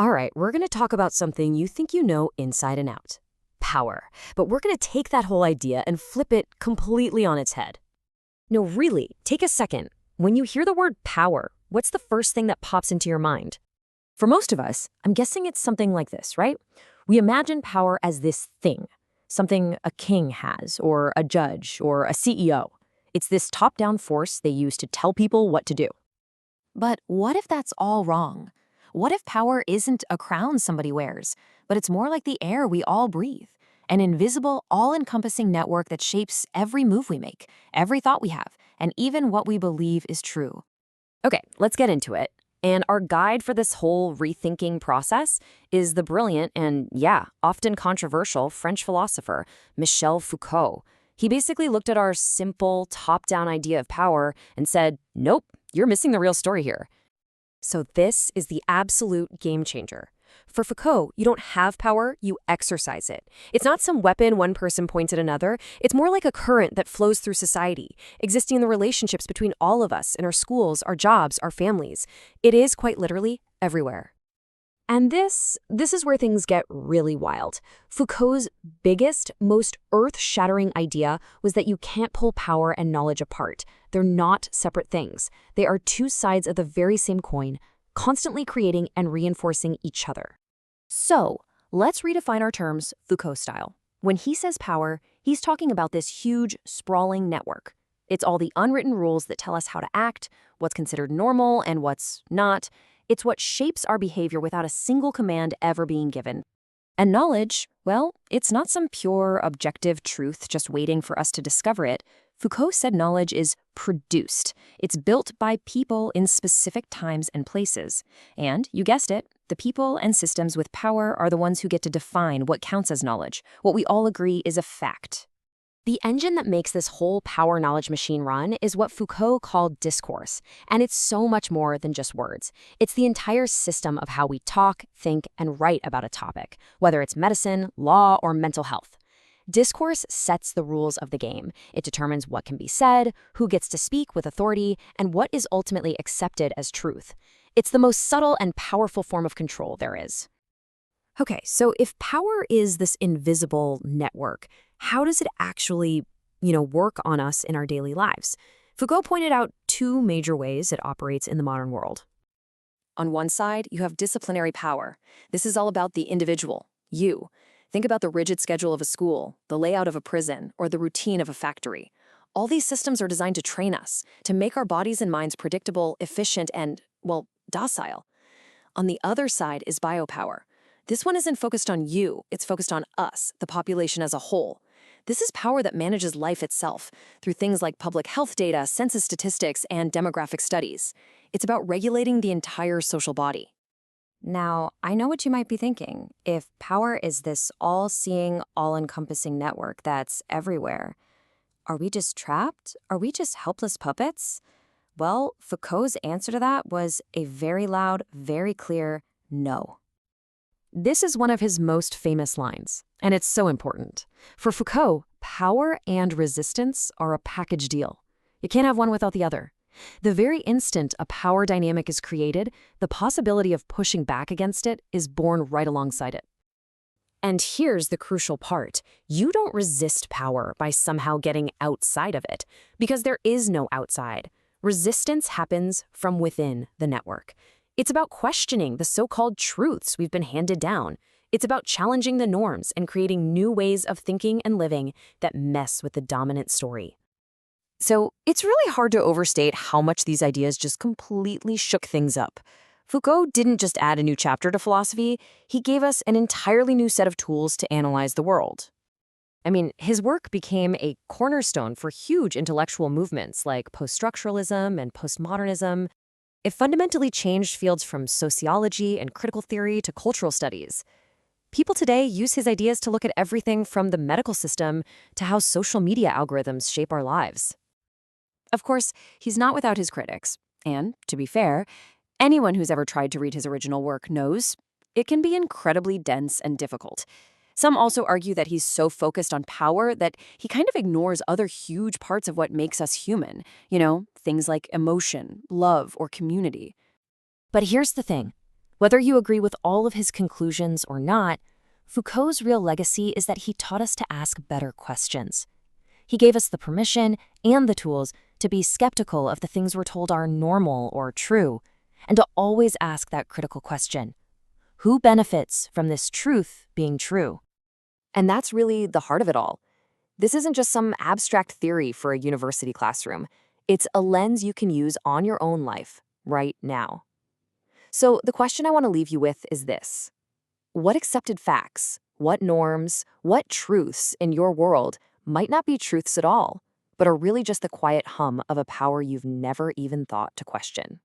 All right, we're going to talk about something you think you know inside and out. Power. But we're going to take that whole idea and flip it completely on its head. No, really, take a second. When you hear the word power, what's the first thing that pops into your mind? For most of us, I'm guessing it's something like this, right? We imagine power as this thing, something a king has, or a judge, or a CEO. It's this top-down force they use to tell people what to do. But what if that's all wrong? What if power isn't a crown somebody wears, but it's more like the air we all breathe? An invisible, all-encompassing network that shapes every move we make, every thought we have, and even what we believe is true. Okay, let's get into it. And our guide for this whole rethinking process is the brilliant and, yeah, often controversial French philosopher, Michel Foucault. He basically looked at our simple, top-down idea of power and said, nope, you're missing the real story here. So this is the absolute game changer. For Foucault, you don't have power, you exercise it. It's not some weapon one person points at another. It's more like a current that flows through society, existing in the relationships between all of us in our schools, our jobs, our families. It is quite literally everywhere. And this is where things get really wild. Foucault's biggest, most earth-shattering idea was that you can't pull power and knowledge apart. They're not separate things. They are two sides of the very same coin, constantly creating and reinforcing each other. So, let's redefine our terms Foucault style. When he says power, he's talking about this huge, sprawling network. It's all the unwritten rules that tell us how to act, what's considered normal and what's not. It's what shapes our behavior without a single command ever being given. And knowledge, well, it's not some pure, objective truth just waiting for us to discover it. Foucault said knowledge is produced. It's built by people in specific times and places. And, you guessed it, the people and systems with power are the ones who get to define what counts as knowledge, what we all agree is a fact. The engine that makes this whole power knowledge machine run is what Foucault called discourse, and it's so much more than just words. It's the entire system of how we talk, think, and write about a topic, whether it's medicine, law, or mental health. Discourse sets the rules of the game. It determines what can be said, who gets to speak with authority, and what is ultimately accepted as truth. It's the most subtle and powerful form of control there is. Okay, so if power is this invisible network, how does it actually, work on us in our daily lives? Foucault pointed out two major ways it operates in the modern world. On one side, you have disciplinary power. This is all about the individual, you. Think about the rigid schedule of a school, the layout of a prison, or the routine of a factory. All these systems are designed to train us, to make our bodies and minds predictable, efficient, and, docile. On the other side is biopower. This one isn't focused on you, it's focused on us, the population as a whole. This is power that manages life itself, through things like public health data, census statistics, and demographic studies. It's about regulating the entire social body. Now, I know what you might be thinking. If power is this all-seeing, all-encompassing network that's everywhere, are we just trapped? Are we just helpless puppets? Well, Foucault's answer to that was a very loud, very clear no. This is one of his most famous lines, and it's so important. For Foucault, power and resistance are a package deal. You can't have one without the other. The very instant a power dynamic is created, the possibility of pushing back against it is born right alongside it. And here's the crucial part. You don't resist power by somehow getting outside of it, because there is no outside. Resistance happens from within the network. It's about questioning the so-called truths we've been handed down. It's about challenging the norms and creating new ways of thinking and living that mess with the dominant story. So it's really hard to overstate how much these ideas just completely shook things up. Foucault didn't just add a new chapter to philosophy, he gave us an entirely new set of tools to analyze the world. I mean, his work became a cornerstone for huge intellectual movements like post-structuralism and postmodernism. It fundamentally changed fields from sociology and critical theory to cultural studies. People today use his ideas to look at everything from the medical system to how social media algorithms shape our lives. Of course, he's not without his critics. And, to be fair, anyone who's ever tried to read his original work knows it can be incredibly dense and difficult. Some also argue that he's so focused on power that he kind of ignores other huge parts of what makes us human. Things like emotion, love, or community. But here's the thing. Whether you agree with all of his conclusions or not, Foucault's real legacy is that he taught us to ask better questions. He gave us the permission and the tools to be skeptical of the things we're told are normal or true, and to always ask that critical question: who benefits from this truth being true? And that's really the heart of it all. This isn't just some abstract theory for a university classroom. It's a lens you can use on your own life right now. So the question I want to leave you with is this: what accepted facts, what norms, what truths in your world might not be truths at all, but are really just the quiet hum of a power you've never even thought to question?